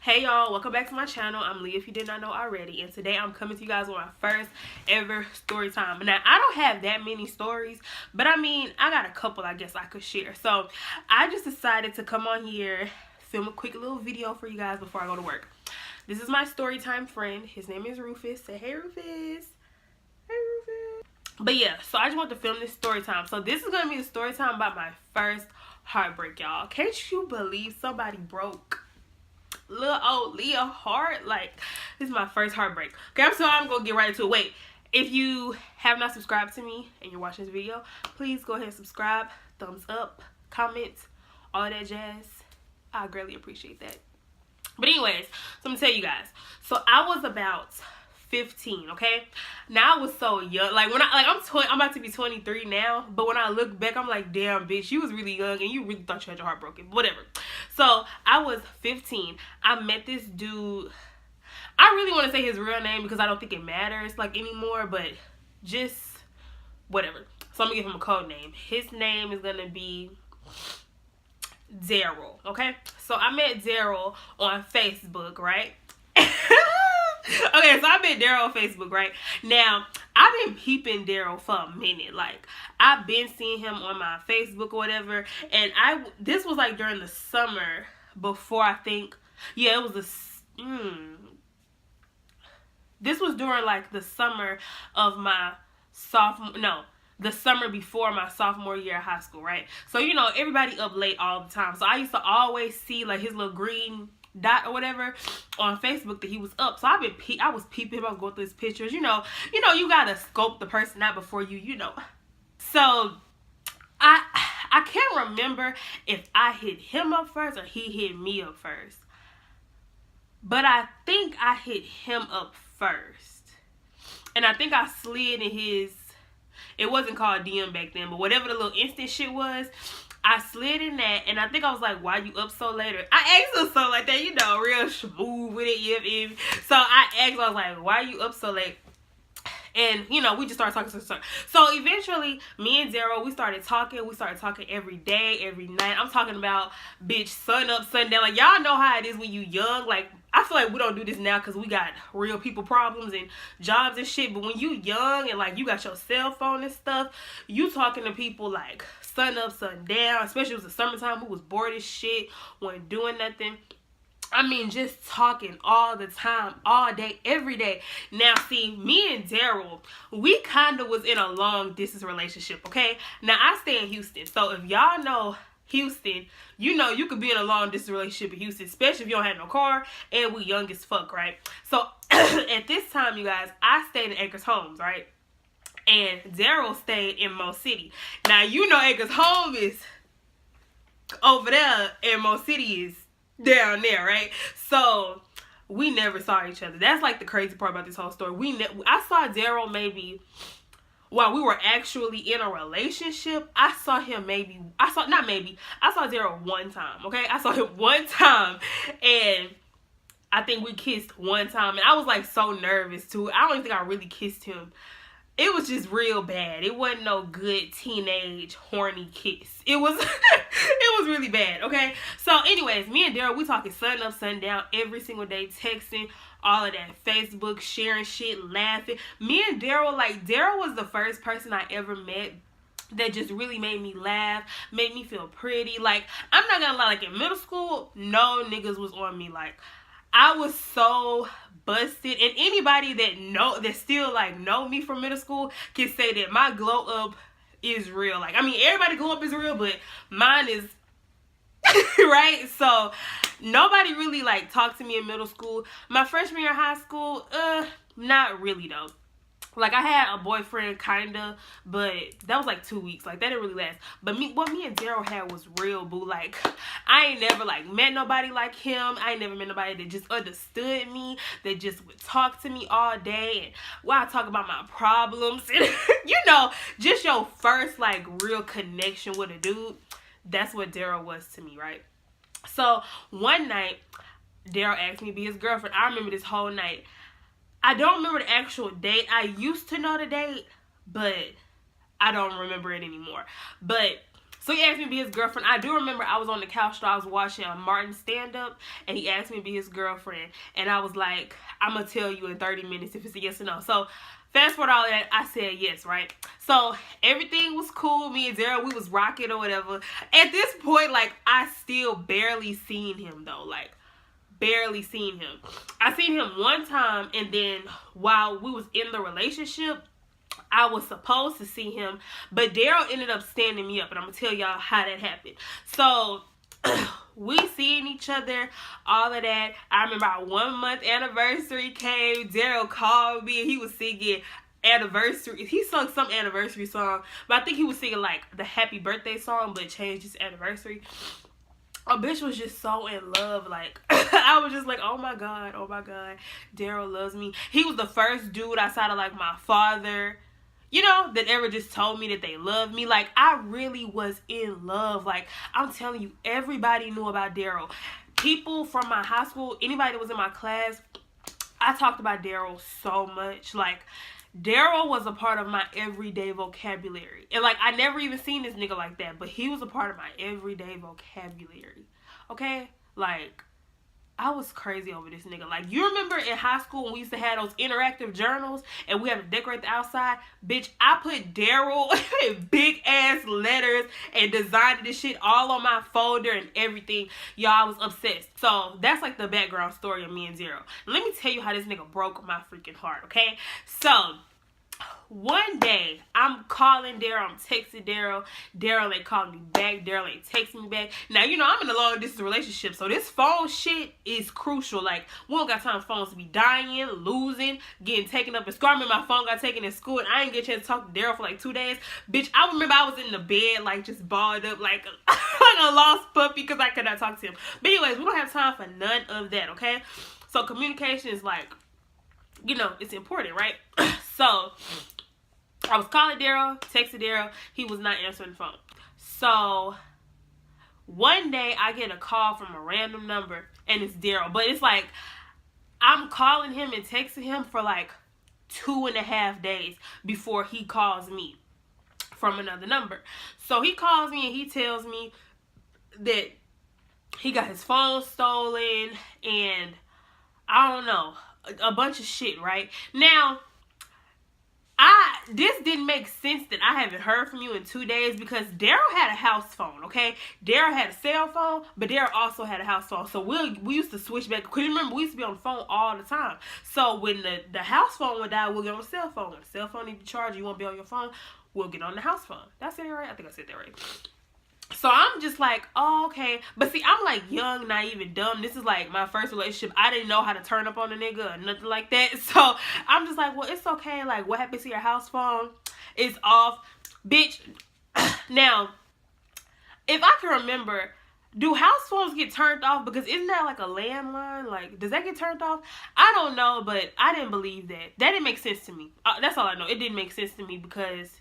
Hey y'all, welcome back to my channel. I'm Leah if you did not know already, and today I'm coming to you guys with my first ever story time. Now, I don't have that many stories, but I mean, I got a couple I guess I could share. So I just decided to come on here, film a quick little video for you guys before I go to work. This is my story time friend. His name is Rufus. Say hey, Rufus. Hey, Rufus. But yeah, so I just want to film this story time. So this is going to be the story time about my first heartbreak, y'all. Can't you believe somebody broke little old Leah heart? Like, this is my first heartbreak. Okay, I'm gonna get right into it. Wait, if you have not subscribed to me and you're watching this video, please go ahead and subscribe, thumbs up, comment, all that jazz. I greatly appreciate that. But anyways, so I'm gonna tell you guys. So I was about 15, okay? Now I was so young. Like, when I'm about to be 23 now, but when I look back, I'm like, damn, bitch, you was really young and you really thought you had your heart broken. Whatever. So I was 15. I met this dude. I really want to say his real name because I don't think it matters like anymore, but just whatever. So I'm gonna give him a code name. His name is gonna be Darryl. Okay, so I met Darryl on Facebook, right? Okay, so I met Darryl on Facebook, right? Now, I've been peeping Darryl for a minute. Like, I've been seeing him on my Facebook or whatever. And this was like during the summer before, I think. Yeah, it was this was during like the summer of my the summer before my sophomore year of high school, right? So, you know, everybody up late all the time. So I used to always see like his little green dot or whatever on Facebook that he was up. So I was peeping him. I was going through his pictures. You know, you gotta scope the person out before you know. So I can't remember if I hit him up first or he hit me up first. But I think I hit him up first. And I think I slid in his, it wasn't called DM back then, but whatever the little instant shit was, I slid in that, and I think I was like, why you up so late? I asked him something like that, you know, real smooth with it. So I asked, I was like, why you up so late? And, you know, we just started talking. So eventually, me and Daryl, we started talking. We started talking every day, every night. I'm talking about, bitch, sun up, sun down. Like, y'all know how it is when you young. Like, I feel like we don't do this now because we got real people problems and jobs and shit. But when you young and, like, you got your cell phone and stuff, you talking to people, like, sun up, sun down. Especially if it was the summertime. We was bored as shit. Wasn't doing nothing. I mean, just talking all the time, all day, every day. Now, see, me and Daryl, we kind of was in a long distance relationship, okay? Now, I stay in Houston. So, if y'all know Houston, you know you could be in a long distance relationship in Houston, especially if you don't have no car and we young as fuck, right? So, at this time, you guys, I stayed in Acres Homes, right? And Daryl stayed in Mo City. Now, you know Acres Home is over there and Mo City is down there, right? So we never saw each other. That's like the crazy part about this whole story. I saw Daryl maybe while we were actually in a relationship. I saw Daryl one time, okay? I saw him one time, and I think we kissed one time, and I was like so nervous too. I don't even think I really kissed him. It was just real bad. It wasn't no good teenage horny kiss. It was it was really bad, okay? So anyways, me and Daryl, we talking sun up, sun down every single day, texting, all of that, Facebook, sharing shit, laughing. Me and Daryl, like, Daryl was the first person I ever met that just really made me laugh, made me feel pretty. Like, I'm not gonna lie, like in middle school, no niggas was on me. Like, I was so busted, and anybody that still like know me from middle school can say that my glow up is real. Like, I mean, everybody glow up is real, but mine is right? So nobody really like talked to me in middle school. My freshman year of high school, not really though. Like, I had a boyfriend, kinda, but that was like 2 weeks. Like, that didn't really last. But what me and Daryl had was real, boo. Like, I ain't never, like, met nobody like him. I ain't never met nobody that just understood me, that just would talk to me all day. And while I talk about my problems, and, you know, just your first, like, real connection with a dude. That's what Daryl was to me, right? So, one night, Daryl asked me to be his girlfriend. I remember this whole night. I don't remember the actual date. I used to know the date, but I don't remember it anymore. But So he asked me to be his girlfriend. I do remember I was on the couch, so I was watching Martin stand up, and he asked me to be his girlfriend. And I was like, I'm going to tell you in 30 minutes if it's a yes or no. So fast forward all that, I said yes, right? So everything was cool. Me and Daryl, we was rocking or whatever. At this point, like, I still barely seen him, though. Like, barely seen him. I seen him one time, and then while we was in the relationship, I was supposed to see him, but Daryl ended up standing me up, and I'm going to tell y'all how that happened. So, we seeing each other, all of that. I remember our 1 month anniversary came. Daryl called me, and he was singing anniversary. He sung some anniversary song, but I think he was singing, like, the happy birthday song, but changed his anniversary. A bitch was just so in love. Like, I was just like, oh my god, Daryl loves me. He was the first dude outside of, like, my father, you know, that ever just told me that they loved me. Like, I really was in love. Like, I'm telling you, everybody knew about Daryl. People from my high school, anybody that was in my class, I talked about Daryl so much. Like, Daryl was a part of my everyday vocabulary. And, like, I never even seen this nigga like that, but he was a part of my everyday vocabulary. Okay? Like, I was crazy over this nigga. Like, you remember in high school when we used to have those interactive journals and we had to decorate the outside? Bitch, I put Daryl in big ass letters and designed this shit all on my folder and everything. Y'all, I was obsessed. So that's like the background story of me and Daryl. Let me tell you how this nigga broke my freaking heart, okay? So one day, I'm calling Daryl, I'm texting Daryl. Daryl ain't calling me back. Daryl ain't texting me back. Now, you know, I'm in a long distance relationship, so this phone shit is crucial. Like, we don't got time for phones to be dying, losing, getting taken up in school. I remember my phone got taken in school, and I didn't get a chance to talk to Daryl for like 2 days. Bitch, I remember I was in the bed, like, just balled up, like a lost puppy, because I could not talk to him. But anyways, we don't have time for none of that, okay? So communication is like, you know, it's important, right? So I was calling Daryl, texting Daryl. He was not answering the phone. So one day I get a call from a random number, and it's Daryl. But it's like, I'm calling him and texting him for like 2.5 days before he calls me from another number. So he calls me and he tells me that he got his phone stolen and I don't know, a bunch of shit, right? Now, this didn't make sense that I haven't heard from you in 2 days because Daryl had a house phone, okay? Daryl had a cell phone, but Daryl also had a house phone. So we used to switch back. Because remember, we used to be on the phone all the time. So when the house phone would die, we'll get on the cell phone. When the cell phone needs to charge, you won't be on your phone, we'll get on the house phone. Did I say that right? I think I said that right. So I'm just like, oh, okay. But see, I'm like young, naive, and dumb. This is like my first relationship. I didn't know how to turn up on a nigga or nothing like that. So I'm just like, well, it's okay. Like, what happens to your house phone? It's off. Bitch. Now, if I can remember, do house phones get turned off? Because isn't that like a landline? Like, does that get turned off? I don't know, but I didn't believe that. That didn't make sense to me. That's all I know. It didn't make sense to me because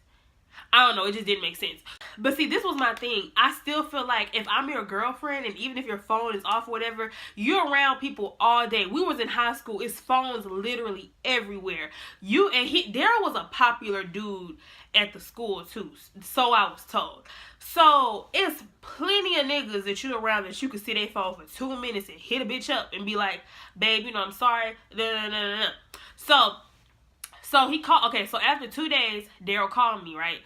I don't know, it just didn't make sense. But see, this was my thing. I still feel like if I'm your girlfriend and even if your phone is off or whatever, you're around people all day. We was in high school. It's phones literally everywhere. Daryl was a popular dude at the school too. So I was told. So it's plenty of niggas that you around that you can see their phone for 2 minutes and hit a bitch up and be like, babe, you know, I'm sorry. So he called. Okay, so after 2 days, Daryl called me, right?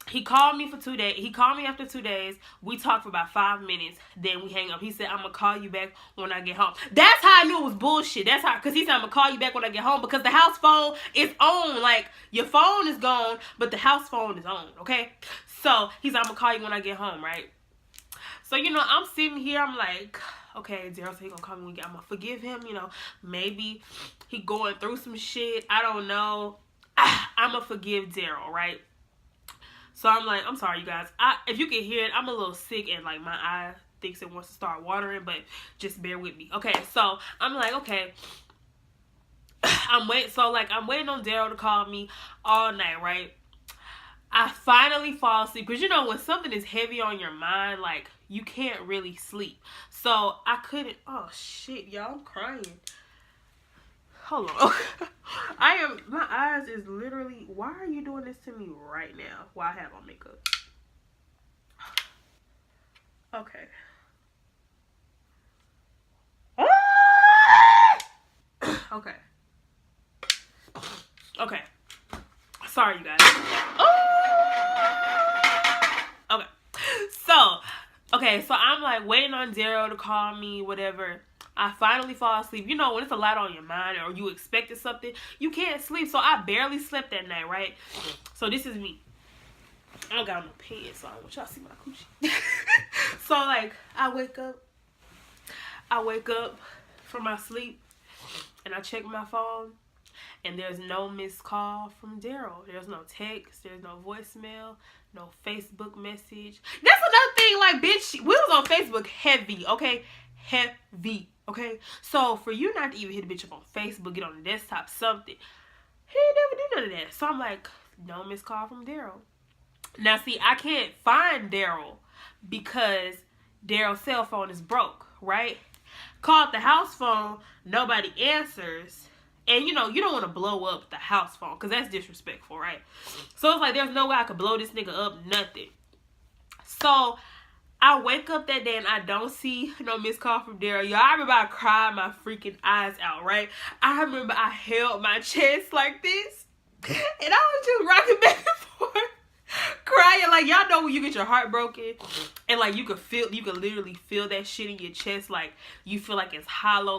He called me for 2 days. He called me after 2 days. We talked for about 5 minutes. Then we hang up. He said, I'm going to call you back when I get home. That's how I knew it was bullshit. That's how, because he said, I'm going to call you back when I get home. Because the house phone is on. Like, your phone is gone, but the house phone is on, okay? So he said, I'm going to call you when I get home, right? So, you know, I'm sitting here. I'm like, okay, Daryl said he gonna call me when I'm gonna forgive him, you know. Maybe he going through some shit. I don't know. I'm gonna forgive Daryl, right? So I'm like, I'm sorry, you guys. If you can hear it, I'm a little sick and like my eye thinks it wants to start watering, but just bear with me. Okay, so I'm like, okay. I'm waiting on Daryl to call me all night, right? I finally fall asleep because, you know, when something is heavy on your mind, like, you can't really sleep. So I couldn't. Oh shit, y'all, I'm crying. Hold on. My eyes is literally. Why are you doing this to me right now while I have on makeup? Okay. Okay. Okay. Sorry, you guys. Okay. So I'm like waiting on Daryl to call me, whatever. I finally fall asleep. You know, when it's a lot on your mind or you expected something, you can't sleep. So I barely slept that night, right? So this is me. I don't got no pants, so I don't want y'all to see my coochie. So, like, I wake up from my sleep, and I check my phone, and there's no missed call from Daryl. There's no text. There's no voicemail. No Facebook message. That's another thing, like, bitch, we was on Facebook heavy, okay? Heavy, okay? So, for you not to even hit a bitch up on Facebook, get on the desktop, something, he never do none of that. So, I'm like, no missed call from Daryl. Now, see, I can't find Daryl because Daryl's cell phone is broke, right? Called the house phone, nobody answers. And, you know, you don't want to blow up the house phone because that's disrespectful, right? So, it's like, there's no way I could blow this nigga up, nothing. So, I wake up that day and I don't see no missed call from Daryl. Y'all, I remember I cried my freaking eyes out, right? I remember I held my chest like this. And I was just rocking back and forth. Crying, like, y'all know when you get your heart broken and like you could literally feel that shit in your chest, like you feel like it's hollow,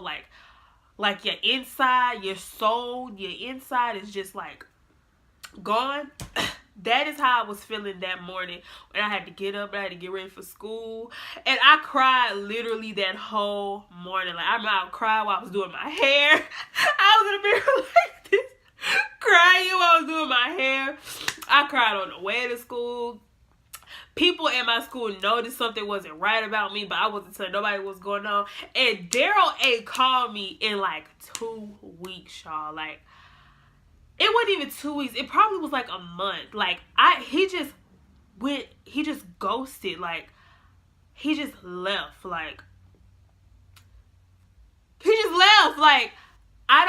like your inside, your soul, your inside is just like gone. That is how I was feeling that morning when I had to get up, I had to get ready for school, and I cried literally that whole morning. Like, I remember I cried while I was doing my hair. I was in the mirror like this, crying while I was doing my hair. I cried on the way to school. People in my school noticed something wasn't right about me, but I wasn't telling nobody what's going on. And Daryl ain't called me in like 2 weeks, y'all. Like, it wasn't even 2 weeks. It probably was like a month. Like, he just ghosted. Like, he just left. Like, he just left. Like, I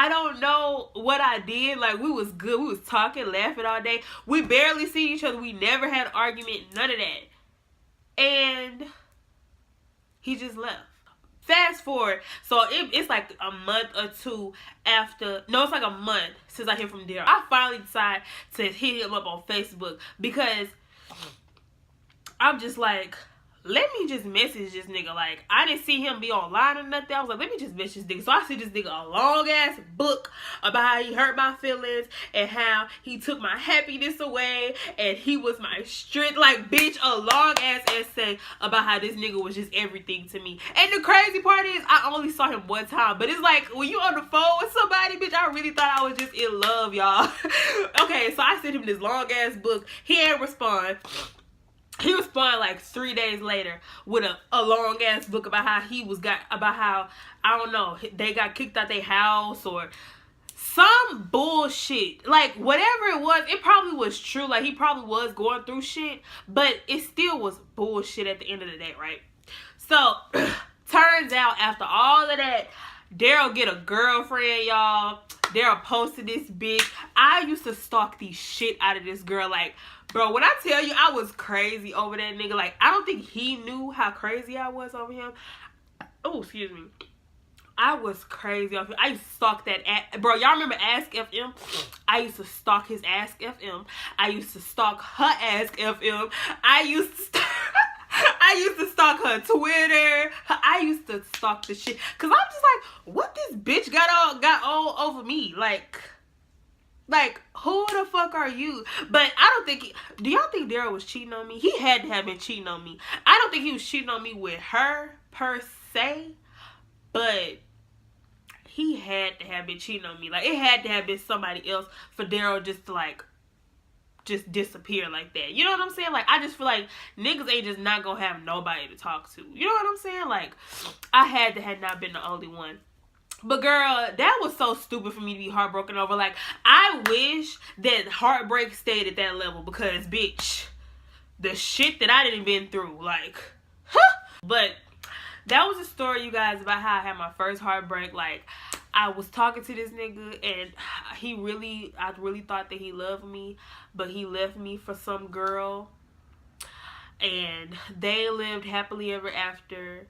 don't know what I did. Like, we was good. We was talking, laughing all day. We barely see each other. We never had an argument. None of that. And he just left. Fast forward. So, it's like a month or two after. No, it's like a month since I hear from Darryl. I finally decided to hit him up on Facebook because I'm just like, let me just message this nigga. Like, I didn't see him be online or nothing. I was like, let me just message this nigga. So I sent this nigga a long ass book about how he hurt my feelings and how he took my happiness away and he was my strength. Like, bitch, a long ass essay about how this nigga was just everything to me. And the crazy part is, I only saw him one time. But it's like, when you on the phone with somebody, bitch, I really thought I was just in love, y'all. Okay, so I sent him this long ass book. He didn't respond. He responded like 3 days later with a long ass book about how I don't know, they got kicked out their house or some bullshit. Like, whatever it was, it probably was true. Like, he probably was going through shit, but it still was bullshit at the end of the day, right? So, turns out after all of that, Daryl get a girlfriend, y'all. Daryl posted this bitch. I used to stalk the shit out of this girl. Like, bro, when I tell you I was crazy over that nigga, like, I don't think he knew how crazy I was over him. Oh, excuse me. I was crazy over him. I used to stalk that. Bro, y'all remember Ask FM? I used to stalk his Ask FM. I used to stalk her Ask FM. I used to stalk her Twitter. I used to stalk the shit. Because I'm just like, what this bitch got all over me? Like, who the fuck are you? But I don't think, do y'all think Darryl was cheating on me? He had to have been cheating on me. I don't think he was cheating on me with her, per se. But he had to have been cheating on me. Like, it had to have been somebody else for Darryl just to, like, just disappear like that. You know what I'm saying? Like, I just feel like niggas ain't just not gonna have nobody to talk to. You know what I'm saying? Like, I had to have not been the only one. But girl, that was so stupid for me to be heartbroken over. Like, I wish that heartbreak stayed at that level because, bitch, the shit that I didn't been through, like, But that was a story, you guys, about how I had my first heartbreak. Like, I was talking to this nigga and I really thought that he loved me, but he left me for some girl. and they lived happily ever after.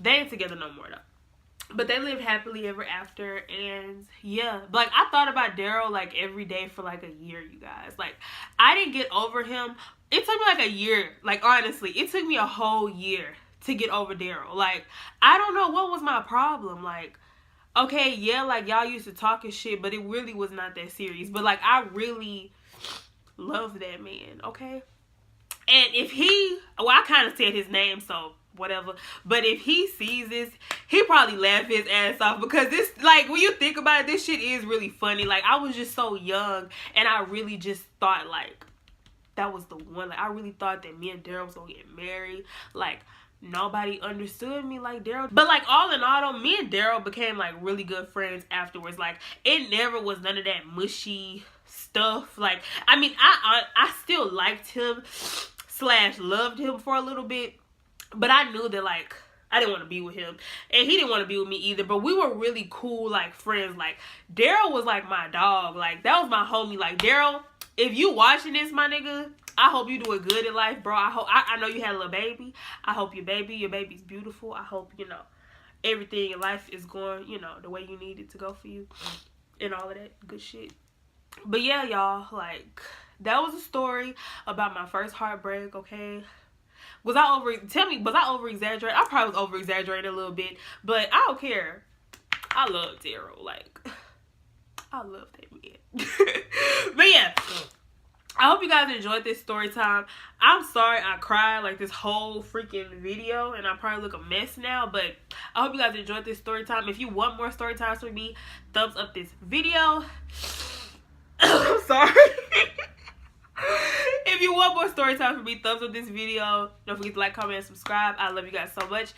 They ain't together no more though, but they lived happily ever after. And yeah, like I thought about Daryl like every day for like a year, you guys. Like I didn't get over him. It took me like a year. Like honestly, it took me a whole year to get over Daryl. Like I don't know what was my problem. Like okay, yeah, like y'all used to talk and shit, but it really was not that serious. But like I really love that man, okay? And if he, well, I kind of said his name, so whatever. But if he sees this, he probably laugh his ass off, because this, like, when you think about it, this shit is really funny. Like, I was just so young, and I really just thought, like, that was the one. Like, I really thought that me and Daryl was gonna get married. Like, nobody understood me like Daryl. But like all in all though, me and Daryl became like really good friends afterwards. Like it never was none of that mushy stuff. Like I mean I still liked him / loved him for a little bit, but I knew that like I didn't want to be with him, and he didn't want to be with me either. But we were really cool like friends. Like Daryl was like my dog. Like that was my homie. Like Daryl, if you watching this, my nigga, I hope you doing good in life, bro. I know you had a little baby. I hope your baby's beautiful. I hope, you know, everything in life is going, you know, the way you need it to go for you and all of that good shit. But yeah, y'all, like, that was a story about my first heartbreak, okay? Was I over-exaggerating? I probably was over-exaggerating a little bit, but I don't care. I love Darryl. Like, I love that man. But yeah, I hope you guys enjoyed this story time. I'm sorry I cried like this whole freaking video, and I probably look a mess now, but I hope you guys enjoyed this story time. If you want more story times from me, thumbs up this video. I'm sorry. If you want more story time from me, thumbs up this video. Don't forget to like, comment, and subscribe. I love you guys so much.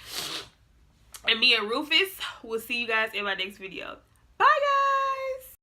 And me and Rufus will see you guys in my next video. Bye, guys.